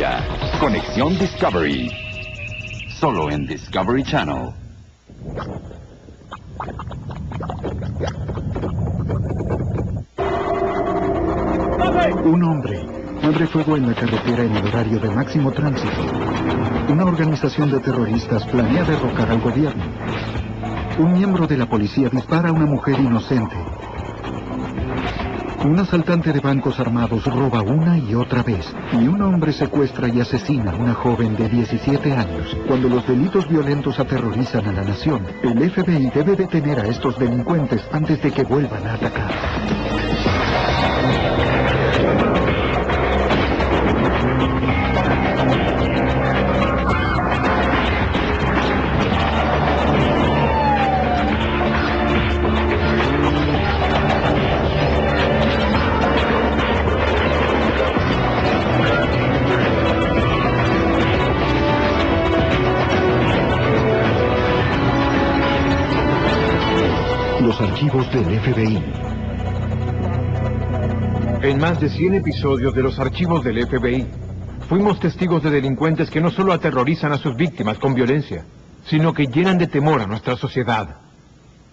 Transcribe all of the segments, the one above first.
día. Conexión Discovery. Solo en Discovery Channel. Un hombre abre fuego en la carretera en el horario de máximo tránsito. Una organización de terroristas planea derrocar al gobierno. Un miembro de la policía dispara a una mujer inocente. Un asaltante de bancos armados roba una y otra vez. Y un hombre secuestra y asesina a una joven de 17 años. Cuando los delitos violentos aterrorizan a la nación, el FBI debe detener a estos delincuentes antes de que vuelvan a atacar. Los archivos del FBI. En más de 100 episodios de los archivos del FBI, fuimos testigos de delincuentes que no solo aterrorizan a sus víctimas con violencia, sino que llenan de temor a nuestra sociedad.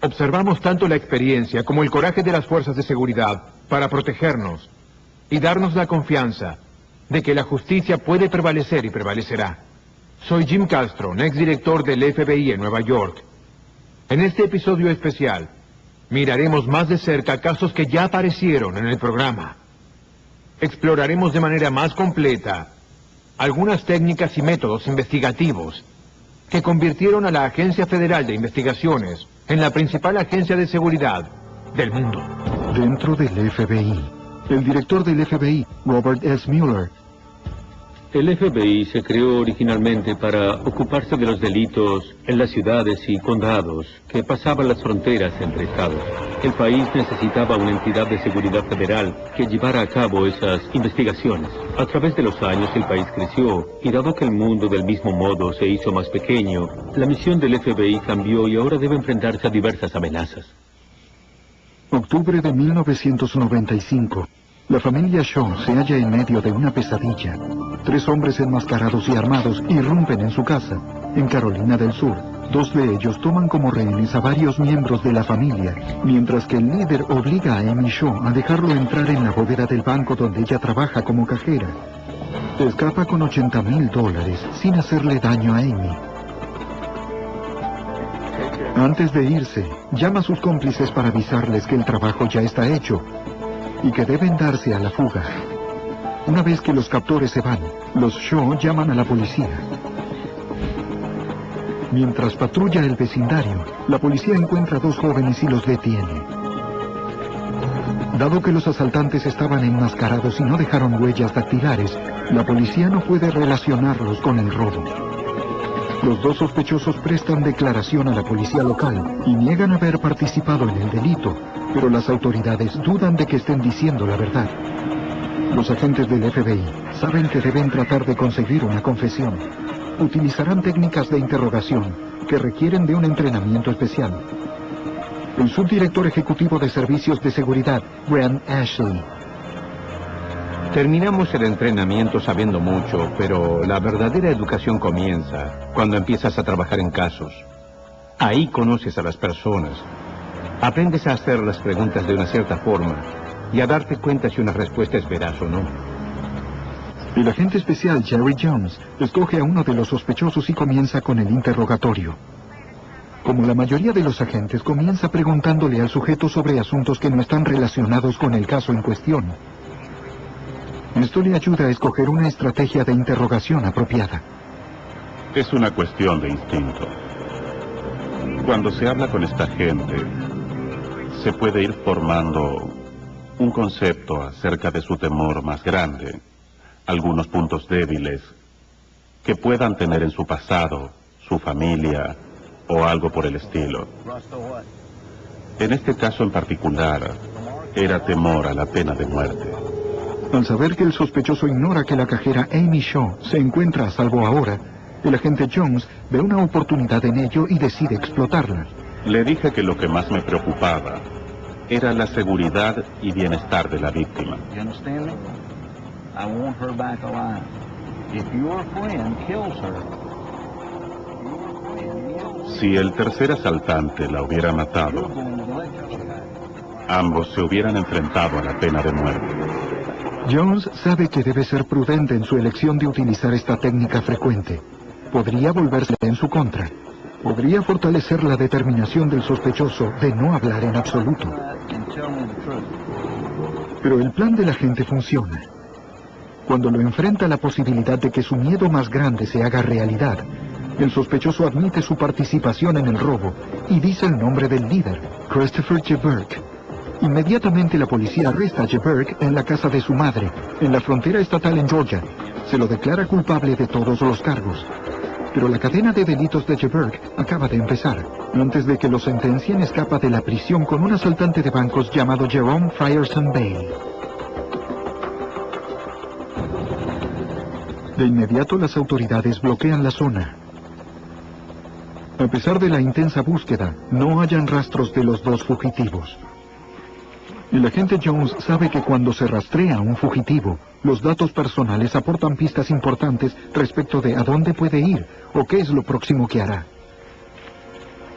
Observamos tanto la experiencia como el coraje de las fuerzas de seguridad para protegernos y darnos la confianza de que la justicia puede prevalecer y prevalecerá. Soy Jim Castro, exdirector del FBI en Nueva York. En este episodio especial, miraremos más de cerca casos que ya aparecieron en el programa. Exploraremos de manera más completa algunas técnicas y métodos investigativos que convirtieron a la Agencia Federal de Investigaciones en la principal agencia de seguridad del mundo. Dentro del FBI, el director del FBI, Robert S. Mueller. El FBI se creó originalmente para ocuparse de los delitos en las ciudades y condados que pasaban las fronteras entre estados. El país necesitaba una entidad de seguridad federal que llevara a cabo esas investigaciones. A través de los años el país creció y dado que el mundo del mismo modo se hizo más pequeño, la misión del FBI cambió y ahora debe enfrentarse a diversas amenazas. Octubre de 1995. La familia Shaw se halla en medio de una pesadilla. 3 hombres enmascarados y armados irrumpen en su casa, en Carolina del Sur. 2 de ellos toman como rehenes a varios miembros de la familia, mientras que el líder obliga a Amy Shaw a dejarlo entrar en la bóveda del banco donde ella trabaja como cajera. Escapa con $80,000 sin hacerle daño a Amy. Antes de irse, llama a sus cómplices para avisarles que el trabajo ya está hecho y que deben darse a la fuga. Una vez que los captores se van, los Shaw llaman a la policía. Mientras patrulla el vecindario, la policía encuentra a 2 jóvenes y los detiene. Dado que los asaltantes estaban enmascarados y no dejaron huellas dactilares, la policía no puede relacionarlos con el robo. Los 2 sospechosos prestan declaración a la policía local y niegan haber participado en el delito, pero las autoridades dudan de que estén diciendo la verdad. Los agentes del FBI saben que deben tratar de conseguir una confesión. Utilizarán técnicas de interrogación que requieren de un entrenamiento especial. El subdirector ejecutivo de Servicios de Seguridad, Grant Ashley. Terminamos el entrenamiento sabiendo mucho, pero la verdadera educación comienza cuando empiezas a trabajar en casos. Ahí conoces a las personas. Aprendes a hacer las preguntas de una cierta forma y a darte cuenta si una respuesta es veraz o no. El agente especial Jerry Jones escoge a uno de los sospechosos y comienza con el interrogatorio. Como la mayoría de los agentes, comienza preguntándole al sujeto sobre asuntos que no están relacionados con el caso en cuestión. Esto le ayuda a escoger una estrategia de interrogación apropiada. Es una cuestión de instinto. Cuando se habla con esta gente, se puede ir formando un concepto acerca de su temor más grande, algunos puntos débiles que puedan tener en su pasado, su familia o algo por el estilo. En este caso en particular, era temor a la pena de muerte. Al saber que el sospechoso ignora que la cajera Amy Shaw se encuentra a salvo ahora, el agente Jones ve una oportunidad en ello y decide explotarla. Le dije que lo que más me preocupaba era la seguridad y bienestar de la víctima. Si el tercer asaltante la hubiera matado, ambos se hubieran enfrentado a la pena de muerte. Jones sabe que debe ser prudente en su elección de utilizar esta técnica frecuente. Podría volverse en su contra. Podría fortalecer la determinación del sospechoso de no hablar en absoluto. Pero el plan del agente funciona. Cuando lo enfrenta a la posibilidad de que su miedo más grande se haga realidad, el sospechoso admite su participación en el robo y dice el nombre del líder, Christopher Jeberk. Inmediatamente la policía arresta a Jeberk en la casa de su madre, en la frontera estatal en Georgia. Se lo declara culpable de todos los cargos. Pero la cadena de delitos de Jeberk acaba de empezar. Antes de que lo sentencien, escapa de la prisión con un asaltante de bancos llamado Jerome Frierson Bale. De inmediato las autoridades bloquean la zona. A pesar de la intensa búsqueda, no hallan rastros de los dos fugitivos. El agente Jones sabe que cuando se rastrea a un fugitivo, los datos personales aportan pistas importantes respecto de a dónde puede ir o qué es lo próximo que hará.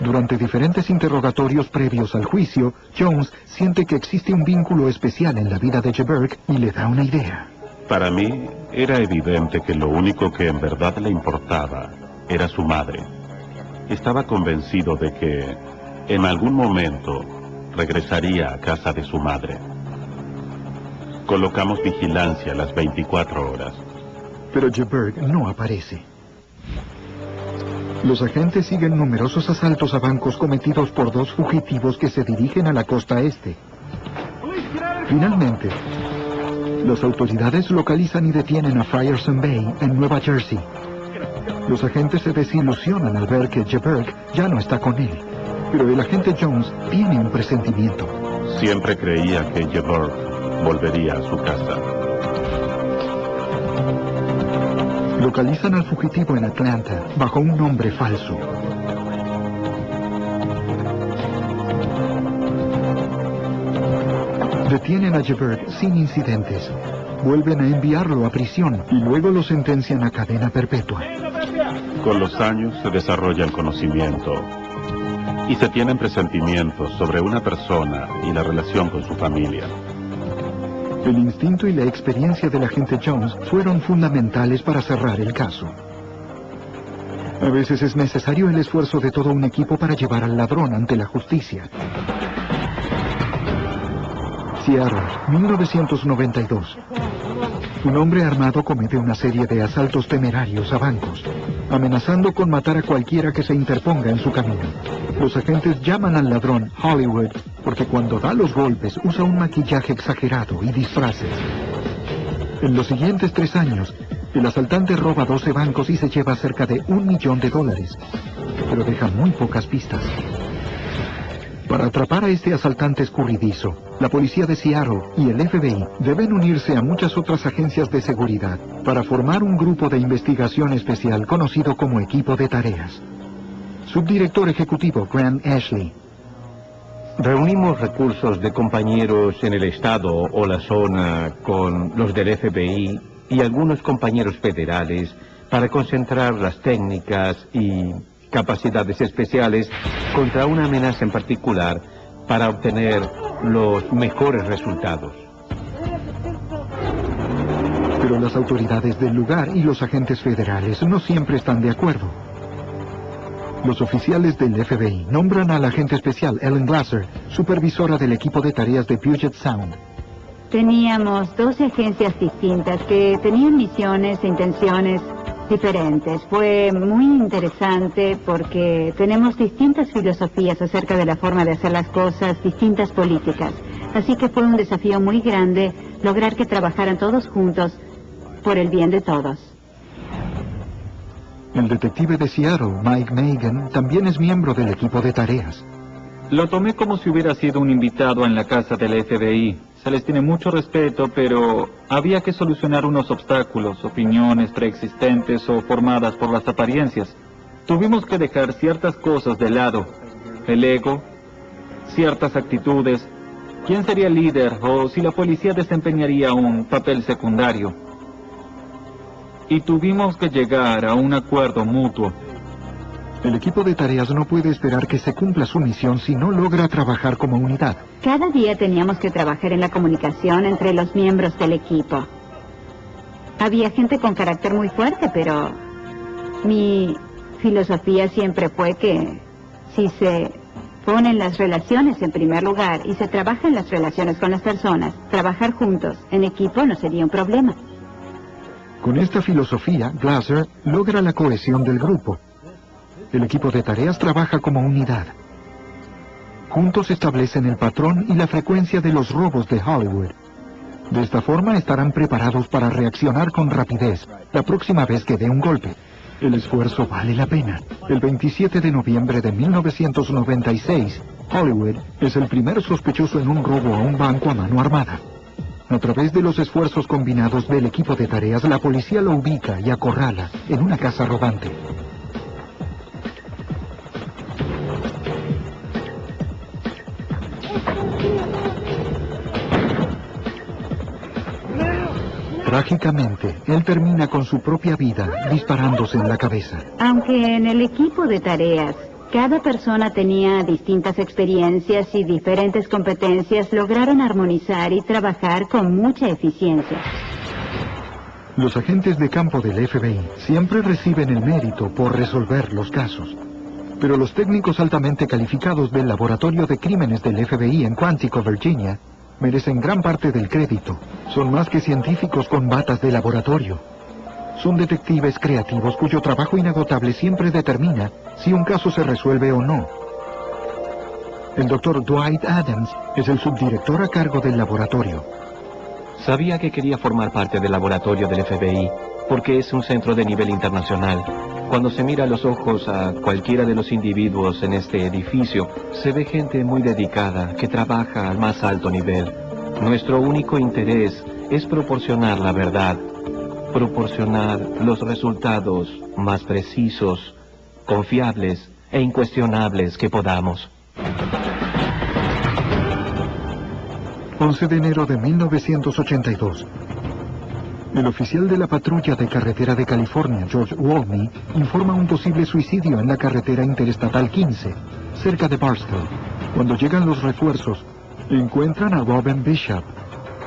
Durante diferentes interrogatorios previos al juicio, Jones siente que existe un vínculo especial en la vida de Jeberk y le da una idea. Para mí, era evidente que lo único que en verdad le importaba era su madre. Estaba convencido de que, en algún momento, regresaría a casa de su madre. Colocamos vigilancia las 24 horas. Pero Jeberk no aparece. Los agentes siguen numerosos asaltos a bancos cometidos por dos fugitivos que se dirigen a la costa este. Finalmente, las autoridades localizan y detienen a Frierson Bay en Nueva Jersey. Los agentes se desilusionan al ver que Jeberk ya no está con él. Pero el agente Jones tiene un presentimiento. Siempre creía que Jeberk volvería a su casa. Localizan al fugitivo en Atlanta bajo un nombre falso. Detienen a Jeberk sin incidentes. Vuelven a enviarlo a prisión y luego lo sentencian a cadena perpetua. Con los años se desarrolla el conocimiento y se tienen presentimientos sobre una persona y la relación con su familia. El instinto y la experiencia del agente Jones fueron fundamentales para cerrar el caso. A veces es necesario el esfuerzo de todo un equipo para llevar al ladrón ante la justicia. Seattle, 1992. Un hombre armado comete una serie de asaltos temerarios a bancos, amenazando con matar a cualquiera que se interponga en su camino. Los agentes llaman al ladrón Hollywood porque cuando da los golpes usa un maquillaje exagerado y disfraces. En los siguientes 3 años, el asaltante roba 12 bancos y se lleva cerca de $1 millón, pero deja muy pocas pistas. Para atrapar a este asaltante escurridizo, la policía de Seattle y el FBI deben unirse a muchas otras agencias de seguridad para formar un grupo de investigación especial conocido como Equipo de Tareas. Subdirector ejecutivo Grant Ashley. Reunimos recursos de compañeros en el estado o la zona con los del FBI y algunos compañeros federales para concentrar las técnicas y capacidades especiales contra una amenaza en particular para obtener los mejores resultados. Pero las autoridades del lugar y los agentes federales no siempre están de acuerdo. Los oficiales del FBI nombran a la agente especial Ellen Glasser, supervisora del equipo de tareas de Puget Sound. Teníamos 12 agencias distintas que tenían misiones e intenciones diferentes. Fue muy interesante porque tenemos distintas filosofías acerca de la forma de hacer las cosas, distintas políticas. Así que fue un desafío muy grande lograr que trabajaran todos juntos por el bien de todos. El detective de Seattle, Mike Megan, también es miembro del equipo de tareas. Lo tomé como si hubiera sido un invitado en la casa del FBI. Se les tiene mucho respeto, pero había que solucionar unos obstáculos, opiniones preexistentes o formadas por las apariencias. Tuvimos que dejar ciertas cosas de lado. El ego, ciertas actitudes, quién sería el líder o si la policía desempeñaría un papel secundario. y tuvimos que llegar a un acuerdo mutuo. El equipo de tareas no puede esperar que se cumpla su misión si no logra trabajar como unidad. Cada día teníamos que trabajar en la comunicación entre los miembros del equipo. Había gente con carácter muy fuerte, pero mi filosofía siempre fue que si se ponen las relaciones en primer lugar y se trabaja en las relaciones con las personas, trabajar juntos en equipo no sería un problema. Con esta filosofía, Glasser logra la cohesión del grupo. El equipo de tareas trabaja como unidad. Juntos establecen el patrón y la frecuencia de los robos de Hollywood. De esta forma estarán preparados para reaccionar con rapidez la próxima vez que dé un golpe. El esfuerzo vale la pena. El 27 de noviembre de 1996, Hollywood es el primer sospechoso en un robo a un banco a mano armada. A través de los esfuerzos combinados del equipo de tareas, la policía lo ubica y acorrala en una casa rodante. Trágicamente, él termina con su propia vida disparándose en la cabeza. Aunque en el equipo de tareas, cada persona tenía distintas experiencias y diferentes competencias, lograron armonizar y trabajar con mucha eficiencia. Los agentes de campo del FBI siempre reciben el mérito por resolver los casos. Pero los técnicos altamente calificados del Laboratorio de Crímenes del FBI en Quantico, Virginia, merecen gran parte del crédito. Son más que científicos con batas de laboratorio. Son detectives creativos cuyo trabajo inagotable siempre determina si un caso se resuelve o no. El Dr. Dwight Adams es el subdirector a cargo del laboratorio. Sabía que quería formar parte del laboratorio del FBI, porque es un centro de nivel internacional. Cuando se mira a los ojos a cualquiera de los individuos en este edificio, se ve gente muy dedicada que trabaja al más alto nivel. Nuestro único interés es proporcionar la verdad, proporcionar los resultados más precisos, confiables e incuestionables que podamos. 11 de enero de 1982. El oficial de la patrulla de carretera de California, George Wolney, informa un posible suicidio en la carretera interestatal 15, cerca de Barstow. Cuando llegan los refuerzos, encuentran a Robin Bishop,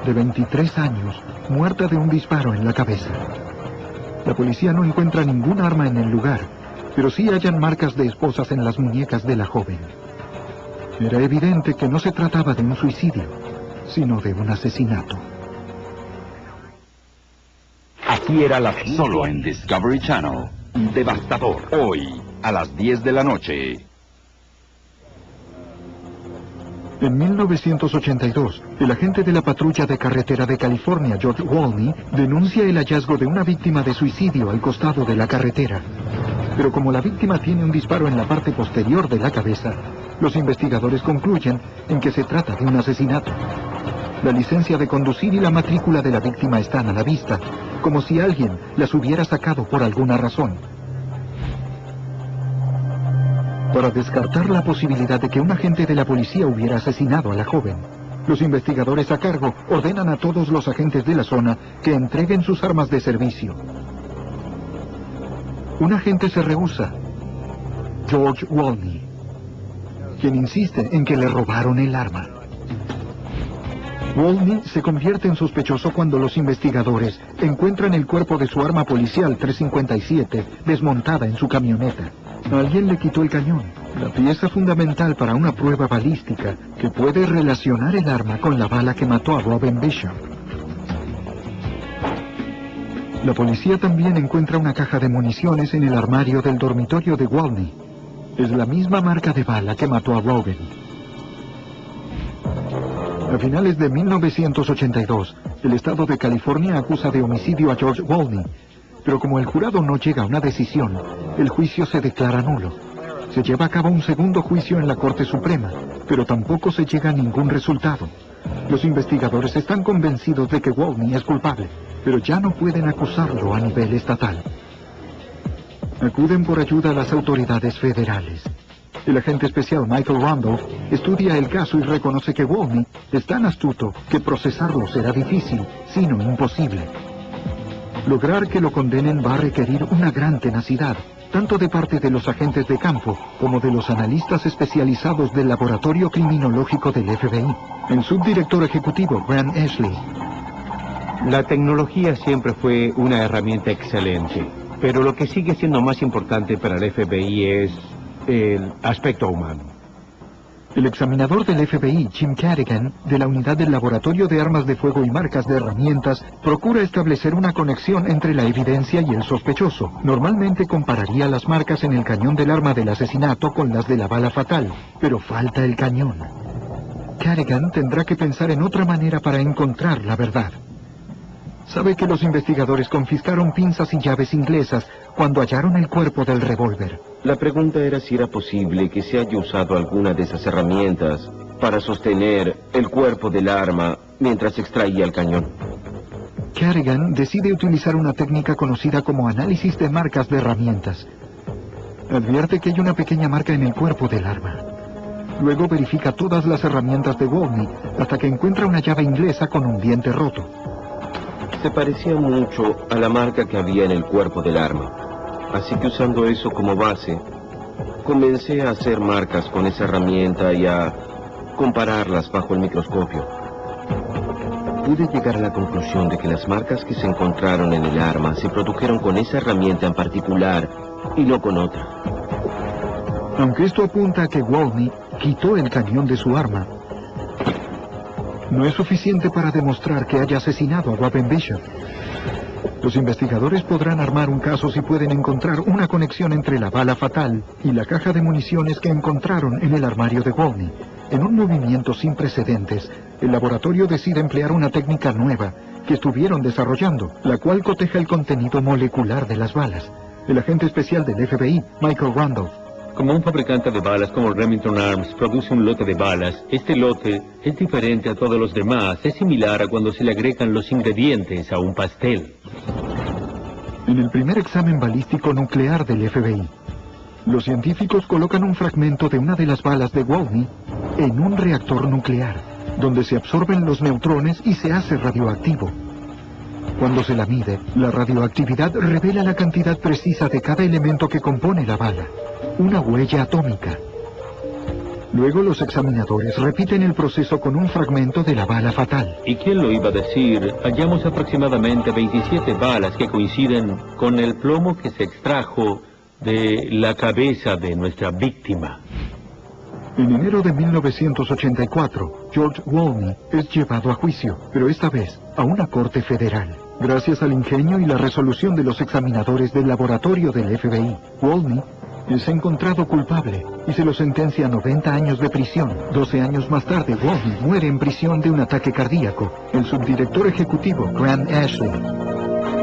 de 23 años, muerta de un disparo en la cabeza. La policía no encuentra ningún arma en el lugar, pero sí hallan marcas de esposas en las muñecas de la joven. Era evidente que no se trataba de un suicidio, sino de un asesinato. Así era la solo en Discovery Channel. Devastador. Hoy, a las 10 de la noche. En 1982, el agente de la patrulla de carretera de California, George Wolney, denuncia el hallazgo de una víctima de suicidio al costado de la carretera. Pero como la víctima tiene un disparo en la parte posterior de la cabeza, los investigadores concluyen en que se trata de un asesinato. La licencia de conducir y la matrícula de la víctima están a la vista, como si alguien las hubiera sacado por alguna razón. Para descartar la posibilidad de que un agente de la policía hubiera asesinado a la joven, los investigadores a cargo ordenan a todos los agentes de la zona que entreguen sus armas de servicio. Un agente se rehúsa, George Wolney, quien insiste en que le robaron el arma. Wolney se convierte en sospechoso cuando los investigadores encuentran el cuerpo de su arma policial 357 desmontada en su camioneta. Alguien le quitó el cañón, la pieza fundamental para una prueba balística que puede relacionar el arma con la bala que mató a Robin Bishop. La policía también encuentra una caja de municiones en el armario del dormitorio de Wolney. Es la misma marca de bala que mató a Robin. A finales de 1982, el estado de California acusa de homicidio a George Wolney, pero como el jurado no llega a una decisión, el juicio se declara nulo. Se lleva a cabo un segundo juicio en la Corte Suprema, pero tampoco se llega a ningún resultado. Los investigadores están convencidos de que Wolney es culpable, pero ya no pueden acusarlo a nivel estatal. Acuden por ayuda a las autoridades federales. El agente especial Michael Randolph estudia el caso y reconoce que Wolney es tan astuto que procesarlo será difícil, sino imposible. Lograr que lo condenen va a requerir una gran tenacidad, tanto de parte de los agentes de campo como de los analistas especializados del Laboratorio Criminológico del FBI. El subdirector ejecutivo, Grant Ashley. La tecnología siempre fue una herramienta excelente, pero lo que sigue siendo más importante para el FBI es el aspecto humano. El examinador del FBI, Jim Carrigan, de la unidad del Laboratorio de Armas de Fuego y Marcas de Herramientas, procura establecer una conexión entre la evidencia y el sospechoso. Normalmente compararía las marcas en el cañón del arma del asesinato con las de la bala fatal, pero falta el cañón. Carrigan tendrá que pensar en otra manera para encontrar la verdad. Sabe que los investigadores confiscaron pinzas y llaves inglesas cuando hallaron el cuerpo del revólver. La pregunta era si era posible que se haya usado alguna de esas herramientas para sostener el cuerpo del arma mientras extraía el cañón. Carrigan decide utilizar una técnica conocida como análisis de marcas de herramientas. Advierte que hay una pequeña marca en el cuerpo del arma. Luego verifica todas las herramientas de Wolny hasta que encuentra una llave inglesa con un diente roto. Se parecía mucho a la marca que había en el cuerpo del arma. Así que usando eso como base, comencé a hacer marcas con esa herramienta y a compararlas bajo el microscopio. Pude llegar a la conclusión de que las marcas que se encontraron en el arma se produjeron con esa herramienta en particular y no con otra. Aunque esto apunta a que Wolny quitó el cañón de su arma, no es suficiente para demostrar que haya asesinado a Robin Bishop. Los investigadores podrán armar un caso si pueden encontrar una conexión entre la bala fatal y la caja de municiones que encontraron en el armario de Wolny. En un movimiento sin precedentes, el laboratorio decide emplear una técnica nueva que estuvieron desarrollando, la cual coteja el contenido molecular de las balas. El agente especial del FBI, Michael Randolph. Como un fabricante de balas como Remington Arms produce un lote de balas, este lote es diferente a todos los demás. Es similar a cuando se le agregan los ingredientes a un pastel. En el primer examen balístico nuclear del FBI, los científicos colocan un fragmento de una de las balas de Wolny en un reactor nuclear, donde se absorben los neutrones y se hace radioactivo. Cuando se la mide, la radioactividad revela la cantidad precisa de cada elemento que compone la bala. Una huella atómica. Luego los examinadores repiten el proceso con un fragmento de la bala fatal. ¿Y quién lo iba a decir? Hallamos aproximadamente 27 balas que coinciden con el plomo que se extrajo de la cabeza de nuestra víctima. En enero de 1984, George Wolny es llevado a juicio, pero esta vez a una corte federal. Gracias al ingenio y la resolución de los examinadores del laboratorio del FBI, Wolny es encontrado culpable y se lo sentencia a 90 años de prisión. 12 años más tarde, Wolny muere en prisión de un ataque cardíaco. El subdirector ejecutivo, Grant Ashley.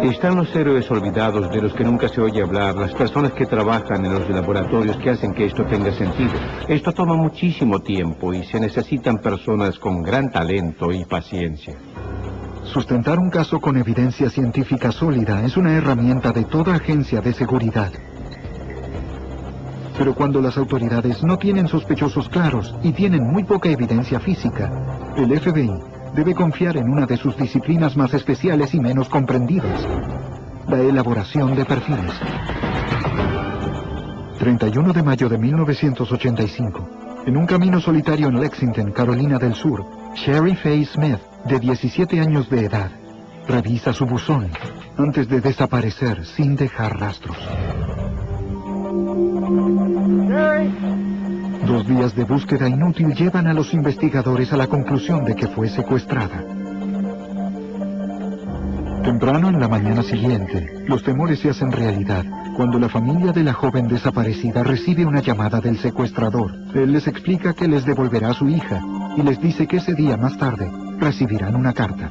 Están los héroes olvidados de los que nunca se oye hablar, las personas que trabajan en los laboratorios que hacen que esto tenga sentido. Esto toma muchísimo tiempo y se necesitan personas con gran talento y paciencia. Sustentar un caso con evidencia científica sólida es una herramienta de toda agencia de seguridad. Pero cuando las autoridades no tienen sospechosos claros y tienen muy poca evidencia física, el FBI debe confiar en una de sus disciplinas más especiales y menos comprendidas, la elaboración de perfiles. 31 de mayo de 1985, en un camino solitario en Lexington, Carolina del Sur, Sherry Faye Smith, de 17 años de edad, revisa su buzón antes de desaparecer sin dejar rastros. 2 días de búsqueda inútil llevan a los investigadores a la conclusión de que fue secuestrada. Temprano en la mañana siguiente, los temores se hacen realidad cuando la familia de la joven desaparecida recibe una llamada del secuestrador. Él les explica que les devolverá a su hija y les dice que ese día más tarde recibirán una carta.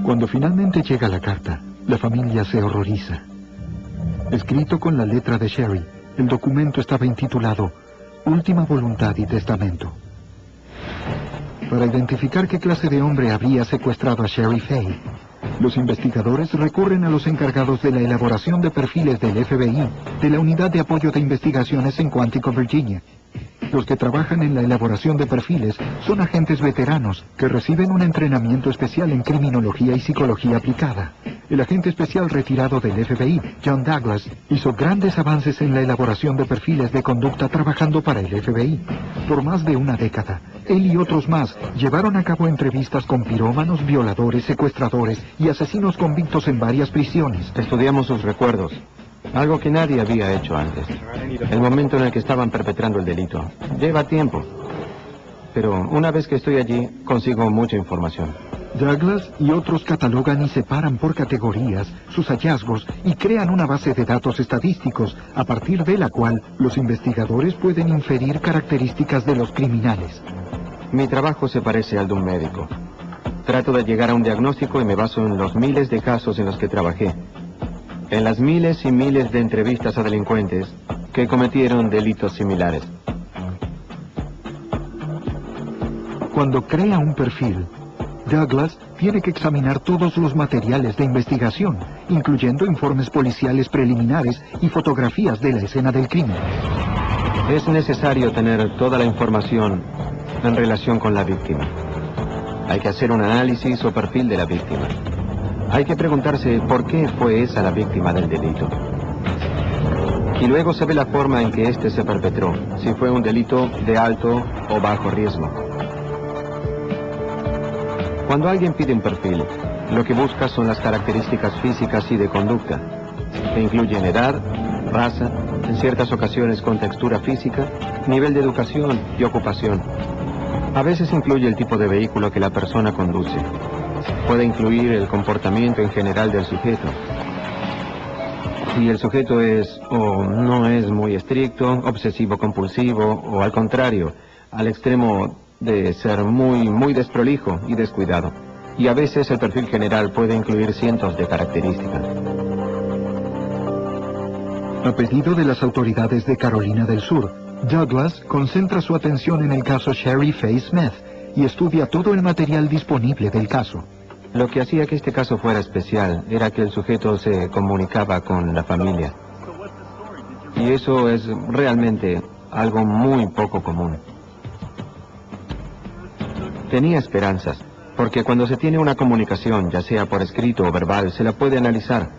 Cuando finalmente llega la carta, la familia se horroriza. Escrito con la letra de Sherry, el documento estaba intitulado Última Voluntad y Testamento. Para identificar qué clase de hombre había secuestrado a Sherry Faye, los investigadores recurren a los encargados de la elaboración de perfiles del FBI de la Unidad de Apoyo de Investigaciones en Quantico, Virginia. Los que trabajan en la elaboración de perfiles son agentes veteranos que reciben un entrenamiento especial en criminología y psicología aplicada. El agente especial retirado del FBI, John Douglas, hizo grandes avances en la elaboración de perfiles de conducta trabajando para el FBI. Por más de una década, él y otros más llevaron a cabo entrevistas con pirómanos, violadores, secuestradores y asesinos convictos en varias prisiones. Estudiamos sus recuerdos, algo que nadie había hecho antes. El momento en el que estaban perpetrando el delito. Lleva tiempo, pero una vez que estoy allí, consigo mucha información. Douglas y otros catalogan y separan por categorías sus hallazgos y crean una base de datos estadísticos, a partir de la cual los investigadores pueden inferir características de los criminales. Mi trabajo se parece al de un médico. Trato de llegar a un diagnóstico y me baso en los miles de casos en los que trabajé. En las miles y miles de entrevistas a delincuentes que cometieron delitos similares. Cuando crea un perfil, Douglas tiene que examinar todos los materiales de investigación, incluyendo informes policiales preliminares y fotografías de la escena del crimen. Es necesario tener toda la información en relación con la víctima. Hay que hacer un análisis o perfil de la víctima. Hay que preguntarse por qué fue esa la víctima del delito. Y luego se ve la forma en que éste se perpetró, si fue un delito de alto o bajo riesgo. Cuando alguien pide un perfil, lo que busca son las características físicas y de conducta, que incluyen edad, raza, en ciertas ocasiones contextura física, nivel de educación y ocupación. A veces incluye el tipo de vehículo que la persona conduce. Puede incluir el comportamiento en general del sujeto. Si el sujeto es o no es muy estricto, obsesivo-compulsivo, o al contrario, al extremo de ser muy desprolijo y descuidado. Y a veces el perfil general puede incluir cientos de características. A pedido de las autoridades de Carolina del Sur, Douglas concentra su atención en el caso Sherry Faye Smith y estudia todo el material disponible del caso. Lo que hacía que este caso fuera especial era que el sujeto se comunicaba con la familia. Y eso es realmente algo muy poco común. Tenía esperanzas, porque cuando se tiene una comunicación, ya sea por escrito o verbal, se la puede analizar,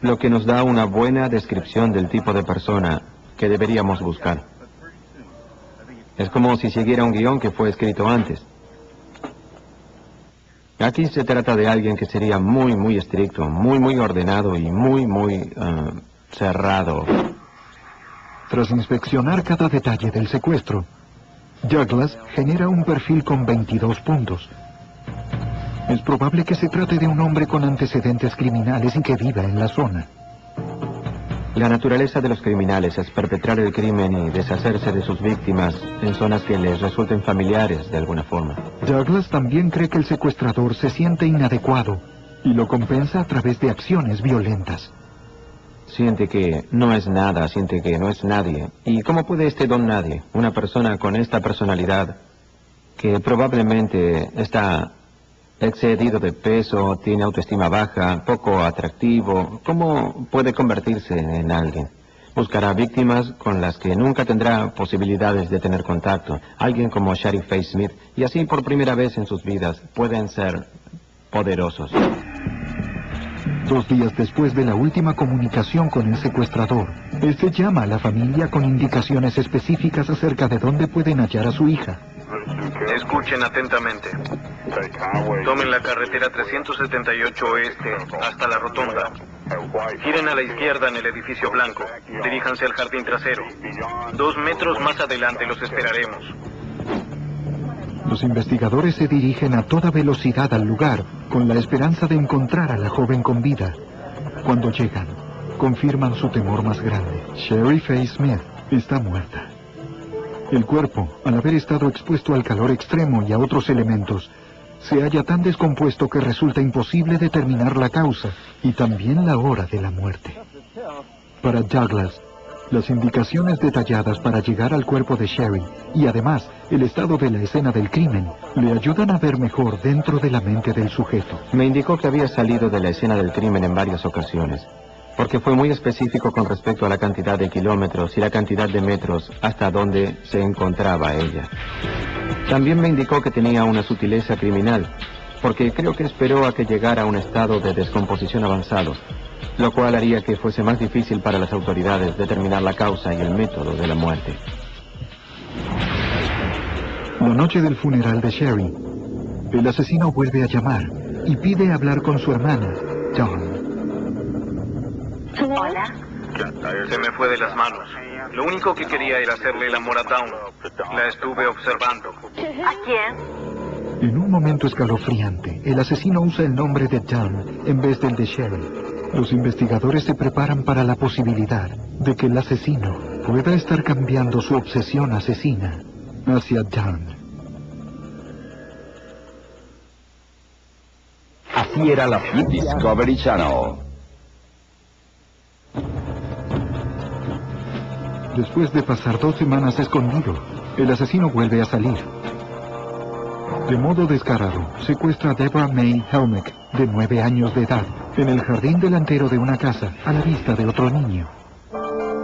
lo que nos da una buena descripción del tipo de persona que deberíamos buscar. Es como si siguiera un guión que fue escrito antes. Aquí se trata de alguien que sería muy estricto, muy ordenado y muy cerrado. Tras inspeccionar cada detalle del secuestro, Douglas genera un perfil con 22 puntos. Es probable que se trate de un hombre con antecedentes criminales y que viva en la zona. La naturaleza de los criminales es perpetrar el crimen y deshacerse de sus víctimas en zonas que les resulten familiares de alguna forma. Douglas también cree que el secuestrador se siente inadecuado y lo compensa a través de acciones violentas. Siente que no es nada, siente que no es nadie. ¿Y cómo puede este don nadie, una persona con esta personalidad, que probablemente está excedido de peso, tiene autoestima baja, poco atractivo, cómo puede convertirse en alguien? Buscará víctimas con las que nunca tendrá posibilidades de tener contacto. Alguien como Sherry Faye Smith, y así por primera vez en sus vidas pueden ser poderosos. 2 días después de la última comunicación con el secuestrador, este llama a la familia con indicaciones específicas acerca de dónde pueden hallar a su hija. Escuchen atentamente. Tomen la carretera 378 oeste hasta la rotonda. Giren a la izquierda en el edificio blanco. Diríjanse al jardín trasero. 2 metros más adelante los esperaremos. Los investigadores se dirigen a toda velocidad al lugar, con la esperanza de encontrar a la joven con vida. Cuando llegan, confirman su temor más grande. Sherry Faye Smith está muerta. El cuerpo, al haber estado expuesto al calor extremo y a otros elementos, se halla tan descompuesto que resulta imposible determinar la causa y también la hora de la muerte. Para Douglas, las indicaciones detalladas para llegar al cuerpo de Sherry y además el estado de la escena del crimen le ayudan a ver mejor dentro de la mente del sujeto. Me indicó que había salido de la escena del crimen en varias ocasiones. porque fue muy específico con respecto a la cantidad de kilómetros y la cantidad de metros hasta donde se encontraba ella. También me indicó que tenía una sutileza criminal, porque creo que esperó a que llegara a un estado de descomposición avanzado, lo cual haría que fuese más difícil para las autoridades determinar la causa y el método de la muerte. La noche del funeral de Sherry, el asesino vuelve a llamar y pide hablar con su hermana, Dawn. Hola. Se me fue de las manos. Lo único que quería era hacerle el amor a Dawn. La estuve observando. ¿A quién? En un momento escalofriante, el asesino usa el nombre de Dawn en vez del de Sherry. Los investigadores se preparan para la posibilidad de que el asesino pueda estar cambiando su obsesión asesina hacia Dawn. Así era la Discovery Channel. Después de pasar 2 semanas escondido, el asesino vuelve a salir. De modo descarado, secuestra a Deborah May Helmick, de 9 años de edad, en el jardín delantero de una casa, a la vista de otro niño.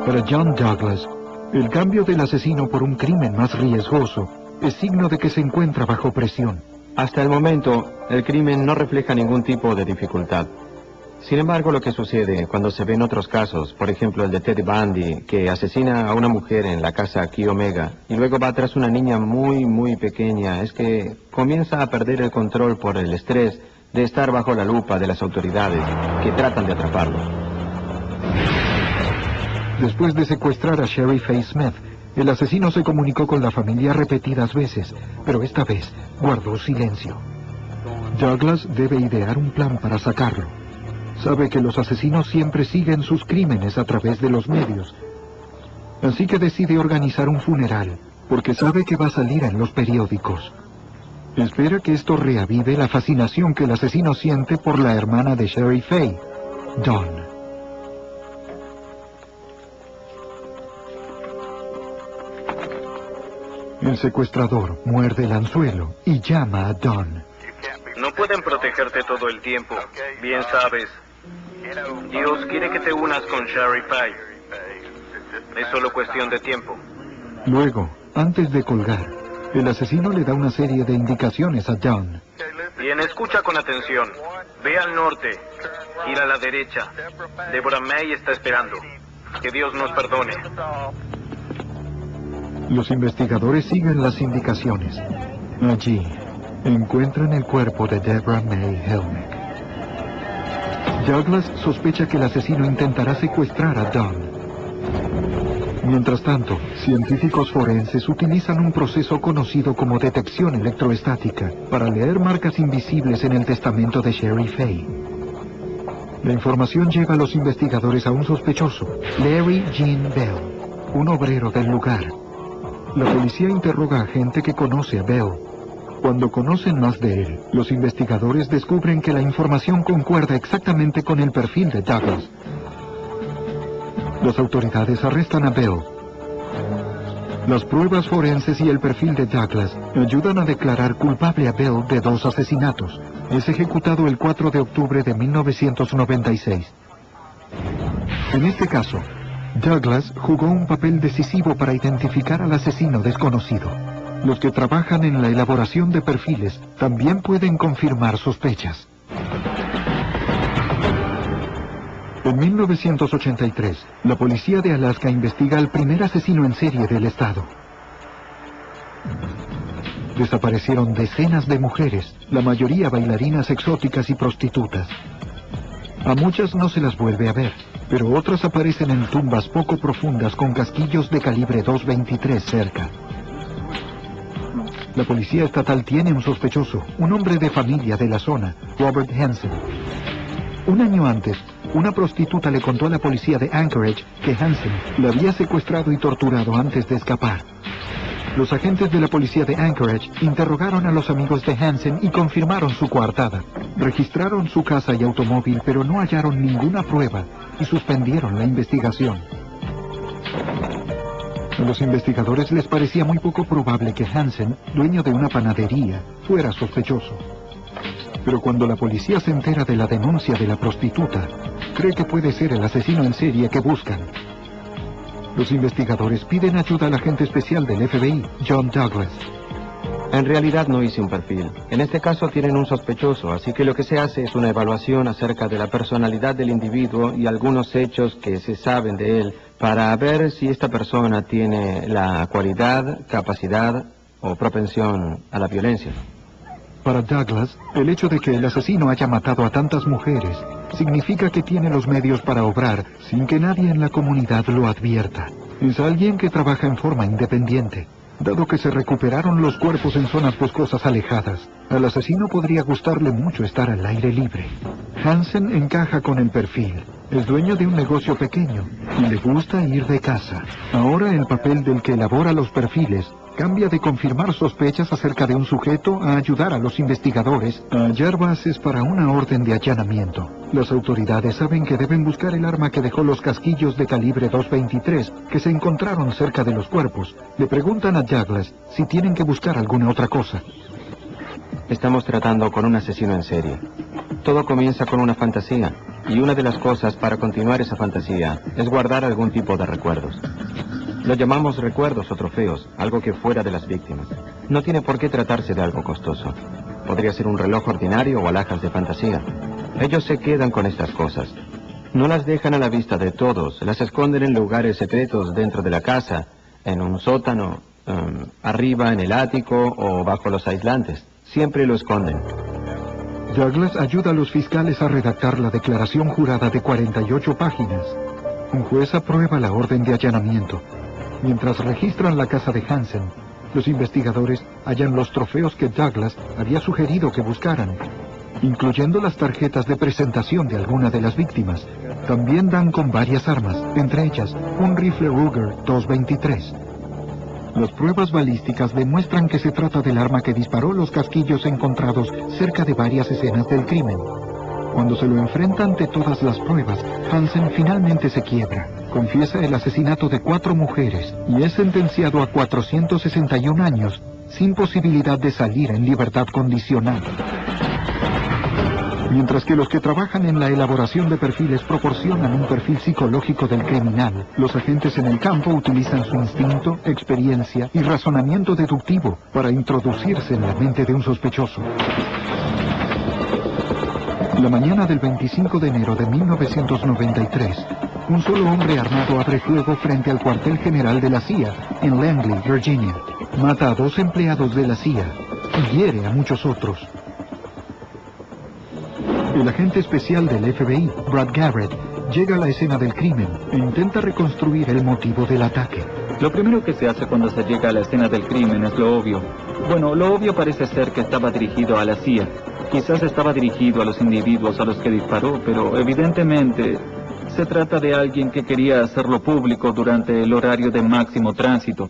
Para John Douglas, el cambio del asesino por un crimen más riesgoso es signo de que se encuentra bajo presión. Hasta el momento, el crimen no refleja ningún tipo de dificultad. Sin embargo, lo que sucede cuando se ven otros casos, por ejemplo el de Ted Bundy, que asesina a una mujer en la casa Chi Omega y luego va tras una niña muy pequeña, es que comienza a perder el control por el estrés de estar bajo la lupa de las autoridades que tratan de atraparlo. Después de secuestrar a Sherry Faye Smith, el asesino se comunicó con la familia repetidas veces, pero esta vez guardó silencio. Douglas debe idear un plan para sacarlo. Sabe que los asesinos siempre siguen sus crímenes a través de los medios. Así que decide organizar un funeral, porque sabe que va a salir en los periódicos. Espera que esto reavive la fascinación que el asesino siente por la hermana de Sherry Faye, Dawn. El secuestrador muerde el anzuelo y llama a Dawn. No pueden protegerte todo el tiempo. Bien sabes. Dios quiere que te unas con Sherry Faye. Es solo cuestión de tiempo. Luego, antes de colgar, el asesino le da una serie de indicaciones a Dawn. Bien, escucha con atención. Ve al norte. Gira a la derecha. Deborah May está esperando. Que Dios nos perdone. Los investigadores siguen las indicaciones. Allí, encuentran el cuerpo de Deborah May Helmick. Douglas sospecha que el asesino intentará secuestrar a Dawn. Mientras tanto, científicos forenses utilizan un proceso conocido como detección electroestática para leer marcas invisibles en el testamento de Sherry Faye. La información lleva a los investigadores a un sospechoso, Larry Gene Bell, un obrero del lugar. La policía interroga a gente que conoce a Bell. Cuando conocen más de él, los investigadores descubren que la información concuerda exactamente con el perfil de Douglas. Las autoridades arrestan a Bell. Las pruebas forenses y el perfil de Douglas ayudan a declarar culpable a Bell de 2 asesinatos. Es ejecutado el 4 de octubre de 1996. En este caso, Douglas jugó un papel decisivo para identificar al asesino desconocido. Los que trabajan en la elaboración de perfiles también pueden confirmar sospechas. En 1983, la policía de Alaska investiga al primer asesino en serie del estado. Desaparecieron decenas de mujeres, la mayoría bailarinas exóticas y prostitutas. A muchas no se las vuelve a ver, pero otras aparecen en tumbas poco profundas con casquillos de calibre .223 cerca. La policía estatal tiene un sospechoso, un hombre de familia de la zona, Robert Hansen. Un año antes, una prostituta le contó a la policía de Anchorage que Hansen la había secuestrado y torturado antes de escapar. Los agentes de la policía de Anchorage interrogaron a los amigos de Hansen y confirmaron su coartada. Registraron su casa y automóvil, pero no hallaron ninguna prueba y suspendieron la investigación. A los investigadores les parecía muy poco probable que Hansen, dueño de una panadería, fuera sospechoso. Pero cuando la policía se entera de la denuncia de la prostituta, cree que puede ser el asesino en serie que buscan. Los investigadores piden ayuda al agente especial del FBI, John Douglas. En realidad no hice un perfil. En este caso tienen un sospechoso, así que lo que se hace es una evaluación acerca de la personalidad del individuo y algunos hechos que se saben de él para ver si esta persona tiene la cualidad, capacidad o propensión a la violencia. Para Douglas, el hecho de que el asesino haya matado a tantas mujeres significa que tiene los medios para obrar sin que nadie en la comunidad lo advierta. Es alguien que trabaja en forma independiente. Dado que se recuperaron los cuerpos en zonas boscosas alejadas, al asesino podría gustarle mucho estar al aire libre. Hansen encaja con el perfil. Es dueño de un negocio pequeño y le gusta ir de casa. Ahora el papel del que elabora los perfiles cambia de confirmar sospechas acerca de un sujeto a ayudar a los investigadores a hallar bases para una orden de allanamiento. Las autoridades saben que deben buscar el arma que dejó los casquillos de calibre .223 que se encontraron cerca de los cuerpos. Le preguntan a Douglas si tienen que buscar alguna otra cosa. Estamos tratando con un asesino en serie. Todo comienza con una fantasía, y una de las cosas para continuar esa fantasía es guardar algún tipo de recuerdos. Lo llamamos recuerdos o trofeos, algo que fuera de las víctimas. No tiene por qué tratarse de algo costoso. Podría ser un reloj ordinario o alhajas de fantasía. Ellos se quedan con estas cosas. No las dejan a la vista de todos, las esconden en lugares secretos dentro de la casa, en un sótano, arriba en el ático o bajo los aislantes. Siempre lo esconden. Douglas ayuda a los fiscales a redactar la declaración jurada de 48 páginas. Un juez aprueba la orden de allanamiento. Mientras registran la casa de Hansen, los investigadores hallan los trofeos que Douglas había sugerido que buscaran, incluyendo las tarjetas de presentación de alguna de las víctimas. También dan con varias armas, entre ellas un rifle Ruger 223. Las pruebas balísticas demuestran que se trata del arma que disparó los casquillos encontrados cerca de varias escenas del crimen. Cuando se lo enfrenta ante todas las pruebas, Hansen finalmente se quiebra. Confiesa el asesinato de 4 mujeres y es sentenciado a 461 años, sin posibilidad de salir en libertad condicional. Mientras que los que trabajan en la elaboración de perfiles proporcionan un perfil psicológico del criminal, los agentes en el campo utilizan su instinto, experiencia y razonamiento deductivo para introducirse en la mente de un sospechoso. La mañana del 25 de enero de 1993, un solo hombre armado abre fuego frente al cuartel general de la CIA en Langley, Virginia. Mata a 2 empleados de la CIA y hiere a muchos otros. El agente especial del FBI, Brad Garrett, llega a la escena del crimen e intenta reconstruir el motivo del ataque. Lo primero que se hace cuando se llega a la escena del crimen es lo obvio. Bueno, lo obvio parece ser que estaba dirigido a la CIA. Quizás estaba dirigido a los individuos a los que disparó, pero evidentemente se trata de alguien que quería hacerlo público durante el horario de máximo tránsito.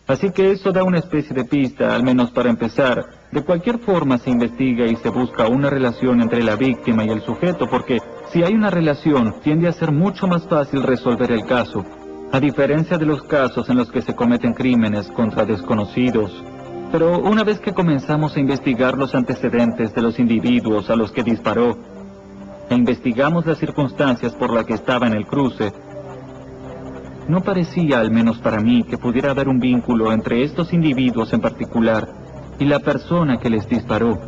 Así que eso da una especie de pista, al menos para empezar. De cualquier forma se investiga y se busca una relación entre la víctima y el sujeto, porque si hay una relación, tiende a ser mucho más fácil resolver el caso. A diferencia de los casos en los que se cometen crímenes contra desconocidos. Pero una vez que comenzamos a investigar los antecedentes de los individuos a los que disparó, e investigamos las circunstancias por las que estaba en el cruce, no parecía, al menos para mí, que pudiera haber un vínculo entre estos individuos en particular y la persona que les disparó.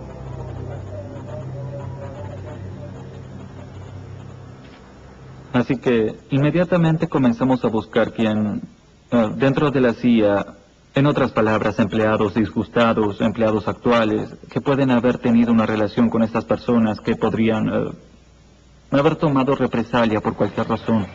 Así que inmediatamente comenzamos a buscar quién, dentro de la CIA, en otras palabras, empleados disgustados, empleados actuales, que pueden haber tenido una relación con estas personas que podrían haber tomado represalia por cualquier razón.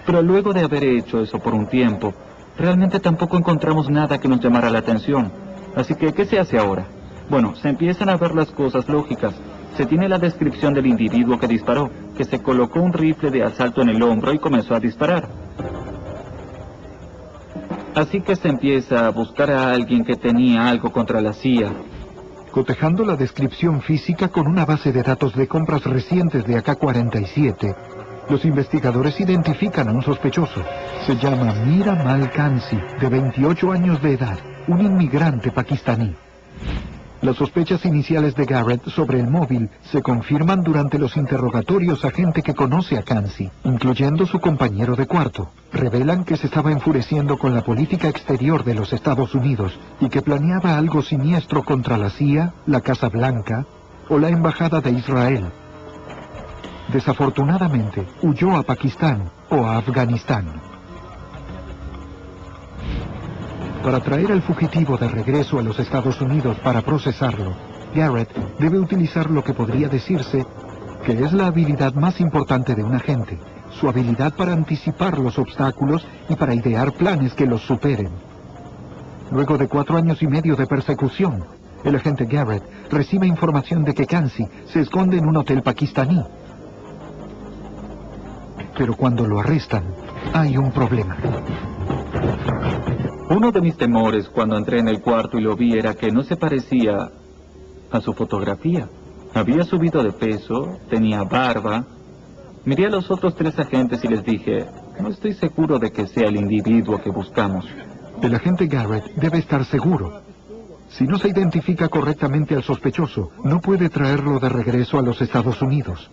Pero luego de haber hecho eso por un tiempo, realmente tampoco encontramos nada que nos llamara la atención. Así que, ¿qué se hace ahora? Bueno, se empiezan a ver las cosas lógicas. Se tiene la descripción del individuo que disparó, que se colocó un rifle de asalto en el hombro y comenzó a disparar. Así que se empieza a buscar a alguien que tenía algo contra la CIA. Cotejando la descripción física con una base de datos de compras recientes de AK-47, los investigadores identifican a un sospechoso. Se llama Mira Mal Kansi, de 28 años de edad, un inmigrante pakistaní. Las sospechas iniciales de Garrett sobre el móvil se confirman durante los interrogatorios a gente que conoce a Kansi, incluyendo su compañero de cuarto. Revelan que se estaba enfureciendo con la política exterior de los Estados Unidos y que planeaba algo siniestro contra la CIA, la Casa Blanca o la Embajada de Israel. Desafortunadamente, huyó a Pakistán o a Afganistán. Para traer al fugitivo de regreso a los Estados Unidos para procesarlo, Garrett debe utilizar lo que podría decirse que es la habilidad más importante de un agente, su habilidad para anticipar los obstáculos y para idear planes que los superen. Luego de 4 años y medio de persecución, el agente Garrett recibe información de que Kansi se esconde en un hotel pakistaní. Pero cuando lo arrestan, hay un problema. Uno de mis temores cuando entré en el cuarto y lo vi era que no se parecía a su fotografía. Había subido de peso, tenía barba. Miré a los otros 3 agentes y les dije, no estoy seguro de que sea el individuo que buscamos. El agente Garrett debe estar seguro. Si no se identifica correctamente al sospechoso, no puede traerlo de regreso a los Estados Unidos.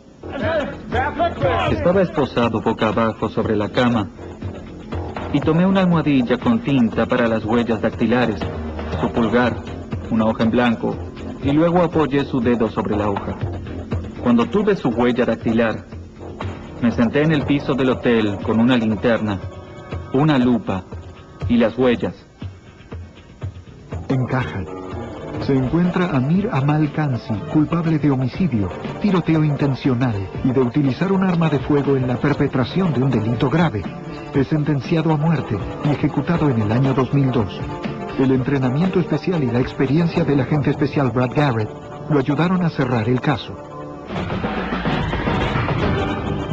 Estaba esposado boca abajo sobre la cama y tomé una almohadilla con tinta para las huellas dactilares, su pulgar, una hoja en blanco, y luego apoyé su dedo sobre la hoja. Cuando tuve su huella dactilar, me senté en el piso del hotel con una linterna, una lupa y las huellas. Encajan. Se encuentra Amir Amal Kansi, culpable de homicidio, tiroteo intencional y de utilizar un arma de fuego en la perpetración de un delito grave. Es sentenciado a muerte y ejecutado en el año 2002. El entrenamiento especial y la experiencia del agente especial Brad Garrett lo ayudaron a cerrar el caso.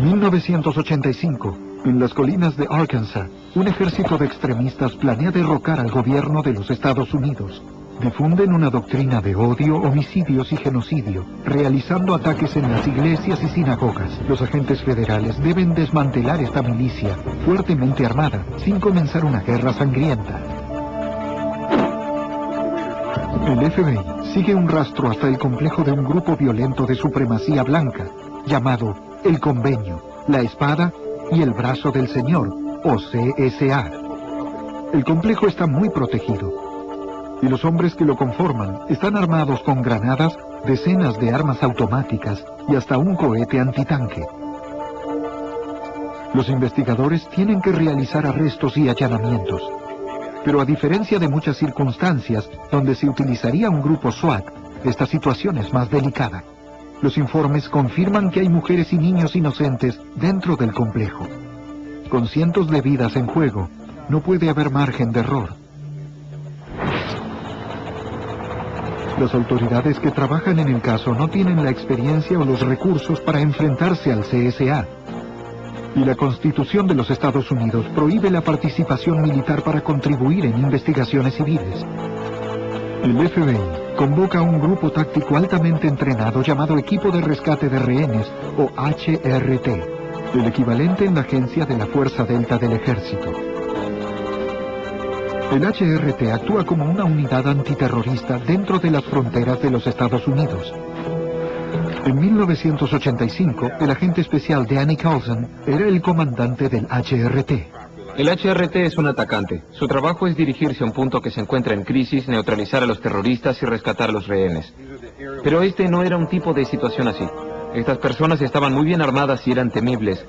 1985, en las colinas de Arkansas, un ejército de extremistas planea derrocar al gobierno de los Estados Unidos. Difunden una doctrina de odio, homicidios y genocidio, realizando ataques en las iglesias y sinagogas. Los agentes federales deben desmantelar esta milicia, fuertemente armada, sin comenzar una guerra sangrienta. El FBI sigue un rastro hasta el complejo de un grupo violento de supremacía blanca, llamado El Convenio, la Espada y el Brazo del Señor, o CSA. El complejo está muy protegido, y los hombres que lo conforman están armados con granadas, decenas de armas automáticas y hasta un cohete antitanque. Los investigadores tienen que realizar arrestos y allanamientos, pero a diferencia de muchas circunstancias donde se utilizaría un grupo SWAT, esta situación es más delicada. Los informes confirman que hay mujeres y niños inocentes dentro del complejo. Con cientos de vidas en juego, no puede haber margen de error. Las autoridades que trabajan en el caso no tienen la experiencia o los recursos para enfrentarse al CSA. Y la Constitución de los Estados Unidos prohíbe la participación militar para contribuir en investigaciones civiles. El FBI convoca a un grupo táctico altamente entrenado llamado Equipo de Rescate de Rehenes, o HRT, el equivalente en la agencia de la Fuerza Delta del Ejército. El HRT actúa como una unidad antiterrorista dentro de las fronteras de los Estados Unidos. En 1985, el agente especial Danny Coulson era el comandante del HRT. El HRT es un atacante. Su trabajo es dirigirse a un punto que se encuentra en crisis, neutralizar a los terroristas y rescatar a los rehenes. Pero este no era un tipo de situación así. Estas personas estaban muy bien armadas y eran temibles.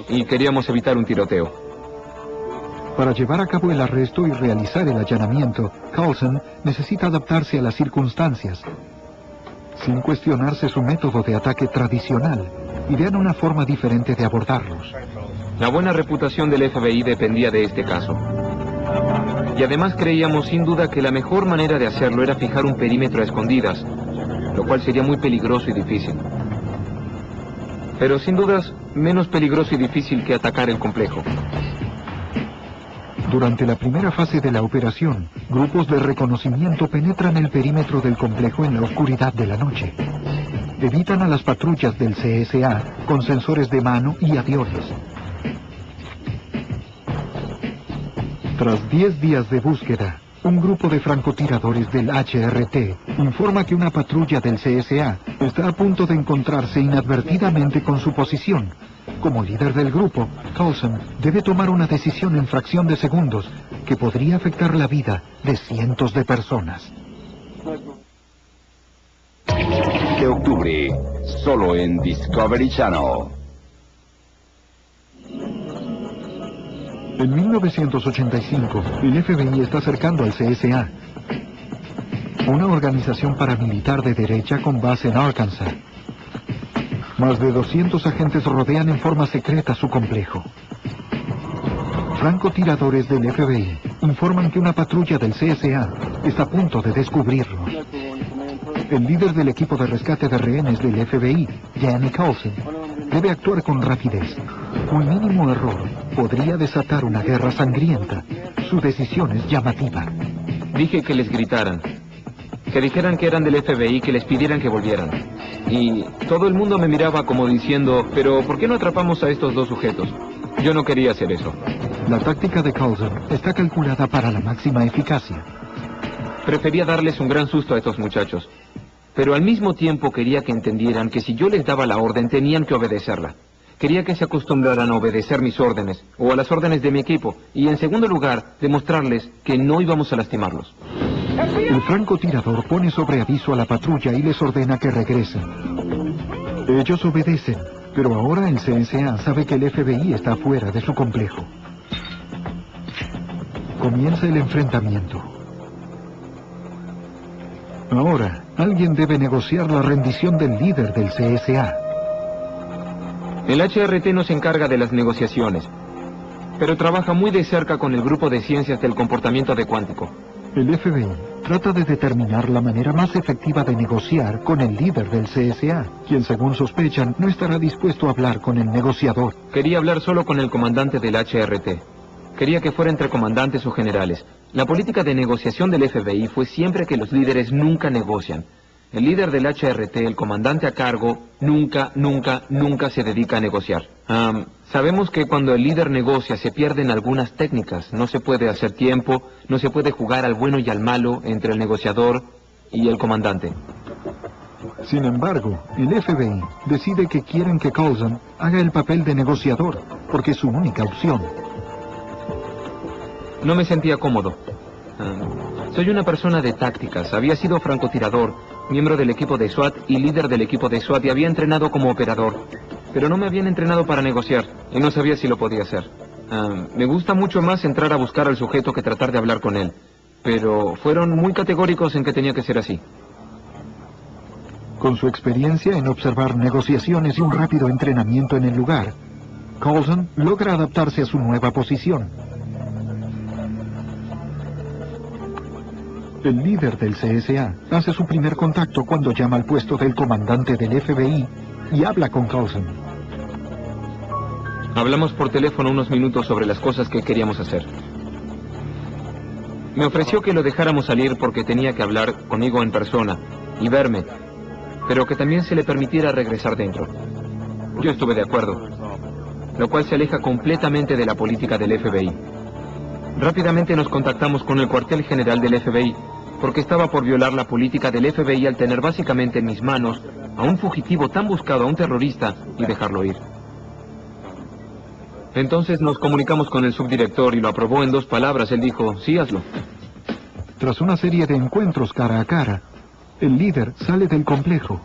Y queríamos evitar un tiroteo. Para llevar a cabo el arresto y realizar el allanamiento, Coulson necesita adaptarse a las circunstancias. Sin cuestionarse su método de ataque tradicional, idean una forma diferente de abordarlos. La buena reputación del FBI dependía de este caso. Y además creíamos sin duda que la mejor manera de hacerlo era fijar un perímetro a escondidas, lo cual sería muy peligroso y difícil. Pero sin dudas, menos peligroso y difícil que atacar el complejo. Durante la primera fase de la operación, grupos de reconocimiento penetran el perímetro del complejo en la oscuridad de la noche. Evitan a las patrullas del CSA con sensores de mano y aviones. Tras 10 días de búsqueda, un grupo de francotiradores del HRT informa que una patrulla del CSA está a punto de encontrarse inadvertidamente con su posición. Como líder del grupo, Coulson debe tomar una decisión en fracción de segundos que podría afectar la vida de cientos de personas. De octubre, solo en Discovery Channel. En 1985, el FBI está acercando al CSA, una organización paramilitar de derecha con base en Arkansas. Más de 200 agentes rodean en forma secreta su complejo. Francotiradores del FBI informan que una patrulla del CSA está a punto de descubrirlos. El líder del equipo de rescate de rehenes del FBI, Danny Coulson, debe actuar con rapidez. Un mínimo error podría desatar una guerra sangrienta. Su decisión es llamativa. Dije que les gritaran, que dijeran que eran del FBI, que les pidieran que volvieran. Y todo el mundo me miraba como diciendo, pero ¿por qué no atrapamos a estos dos sujetos? Yo no quería hacer eso. La táctica de Coulson está calculada para la máxima eficacia. Prefería darles un gran susto a estos muchachos. Pero al mismo tiempo quería que entendieran que si yo les daba la orden tenían que obedecerla. Quería que se acostumbraran a obedecer mis órdenes, o a las órdenes de mi equipo, y en segundo lugar, demostrarles que no íbamos a lastimarlos. El francotirador pone sobre aviso a la patrulla y les ordena que regresen. Ellos obedecen, pero ahora el CSA sabe que el FBI está fuera de su complejo. Comienza el enfrentamiento. Ahora, alguien debe negociar la rendición del líder del CSA. El HRT no se encarga de las negociaciones, pero trabaja muy de cerca con el grupo de ciencias del comportamiento de cuántico. El FBI trata de determinar la manera más efectiva de negociar con el líder del CSA, quien según sospechan no estará dispuesto a hablar con el negociador. Quería hablar solo con el comandante del HRT. Quería que fuera entre comandantes o generales. La política de negociación del FBI fue siempre que los líderes nunca negocian. El líder del HRT, el comandante a cargo, nunca se dedica a negociar. Sabemos que cuando el líder negocia se pierden algunas técnicas. No se puede hacer tiempo, no se puede jugar al bueno y al malo entre el negociador y el comandante. Sin embargo, el FBI decide que quieren que Coulson haga el papel de negociador, porque es su única opción. No me sentía cómodo. Soy una persona de tácticas, había sido francotirador, miembro del equipo de SWAT y líder del equipo de SWAT y había entrenado como operador. Pero no me habían entrenado para negociar y no sabía si lo podía hacer. Me gusta mucho más entrar a buscar al sujeto que tratar de hablar con él. Pero fueron muy categóricos en que tenía que ser así. Con su experiencia en observar negociaciones y un rápido entrenamiento en el lugar, Coulson logra adaptarse a su nueva posición. El líder del CSA hace su primer contacto cuando llama al puesto del comandante del FBI y habla con Coulson. Hablamos por teléfono unos minutos sobre las cosas que queríamos hacer. Me ofreció que lo dejáramos salir porque tenía que hablar conmigo en persona y verme, pero que también se le permitiera regresar dentro. Yo estuve de acuerdo, lo cual se aleja completamente de la política del FBI. Rápidamente nos contactamos con el cuartel general del FBI, porque estaba por violar la política del FBI al tener básicamente en mis manos a un fugitivo tan buscado, a un terrorista, y dejarlo ir. Entonces nos comunicamos con el subdirector y lo aprobó en 2 palabras. Él dijo, sí, hazlo. Tras una serie de encuentros cara a cara, el líder sale del complejo.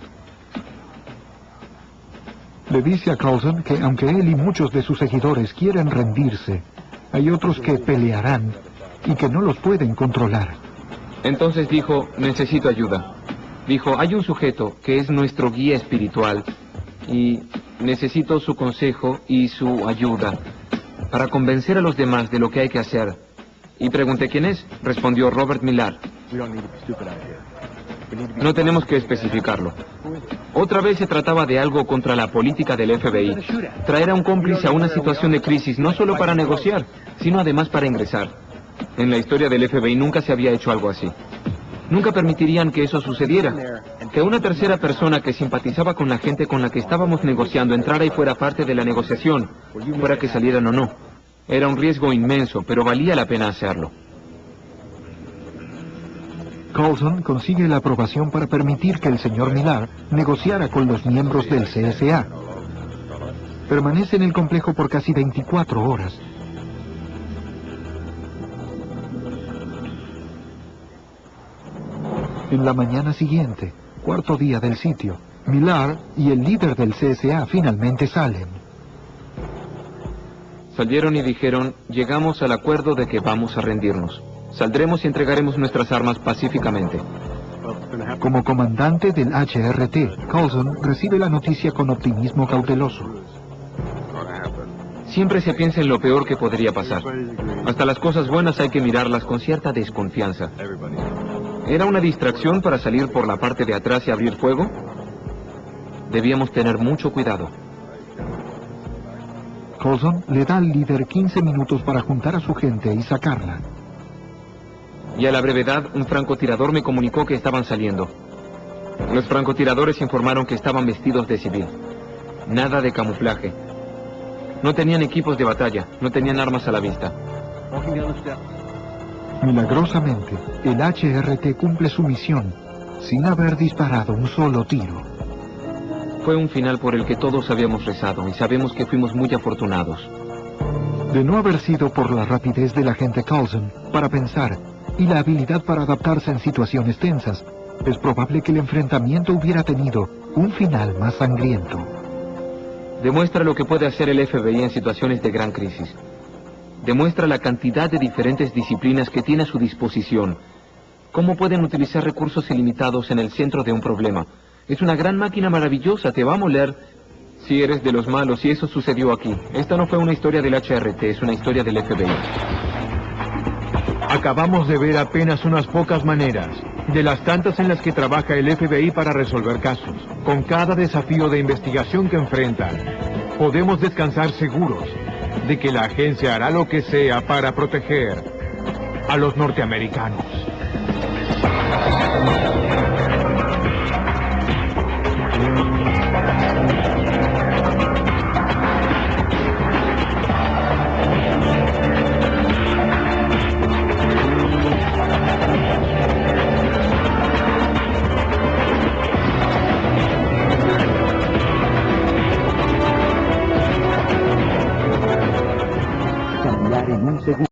Le dice a Coulson que aunque él y muchos de sus seguidores quieren rendirse, hay otros que pelearán y que no los pueden controlar. Entonces dijo, necesito ayuda. Dijo, hay un sujeto que es nuestro guía espiritual y necesito su consejo y su ayuda para convencer a los demás de lo que hay que hacer. Y pregunté quién es. Respondió Robert Millar. No tenemos que especificarlo. Otra vez se trataba de algo contra la política del FBI. Traer a un cómplice a una situación de crisis, no solo para negociar, sino además para ingresar. En la historia del FBI nunca se había hecho algo así. Nunca permitirían que eso sucediera. Que una tercera persona que simpatizaba con la gente con la que estábamos negociando entrara y fuera parte de la negociación, fuera que salieran o no. Era un riesgo inmenso, pero valía la pena hacerlo. Coulson consigue la aprobación para permitir que el señor Millar negociara con los miembros del CSA. Permanece en el complejo por casi 24 horas. En la mañana siguiente, cuarto día del sitio, Millar y el líder del CSA finalmente salen. Salieron y dijeron, llegamos al acuerdo de que vamos a rendirnos. Saldremos y entregaremos nuestras armas pacíficamente. Como comandante del HRT, Coulson recibe la noticia con optimismo cauteloso. Siempre se piensa en lo peor que podría pasar. Hasta las cosas buenas hay que mirarlas con cierta desconfianza. ¿Era una distracción para salir por la parte de atrás y abrir fuego? Debíamos tener mucho cuidado. Coulson le da al líder 15 minutos para juntar a su gente y sacarla. Y a la brevedad, un francotirador me comunicó que estaban saliendo. Los francotiradores informaron que estaban vestidos de civil. Nada de camuflaje. No tenían equipos de batalla, no tenían armas a la vista. Milagrosamente, el HRT cumple su misión, sin haber disparado un solo tiro. Fue un final por el que todos habíamos rezado, y sabemos que fuimos muy afortunados. De no haber sido por la rapidez del agente Coulson para pensar y la habilidad para adaptarse en situaciones tensas, es probable que el enfrentamiento hubiera tenido un final más sangriento. Demuestra lo que puede hacer el FBI en situaciones de gran crisis. Demuestra la cantidad de diferentes disciplinas que tiene a su disposición. Cómo pueden utilizar recursos ilimitados en el centro de un problema. Es una gran máquina maravillosa, te va a moler si eres de los malos, y eso sucedió aquí. Esta no fue una historia del HRT, es una historia del FBI. Acabamos de ver apenas unas pocas maneras de las tantas en las que trabaja el FBI para resolver casos. Con cada desafío de investigación que enfrentan, podemos descansar seguros de que la agencia hará lo que sea para proteger a los norteamericanos. En un segundo.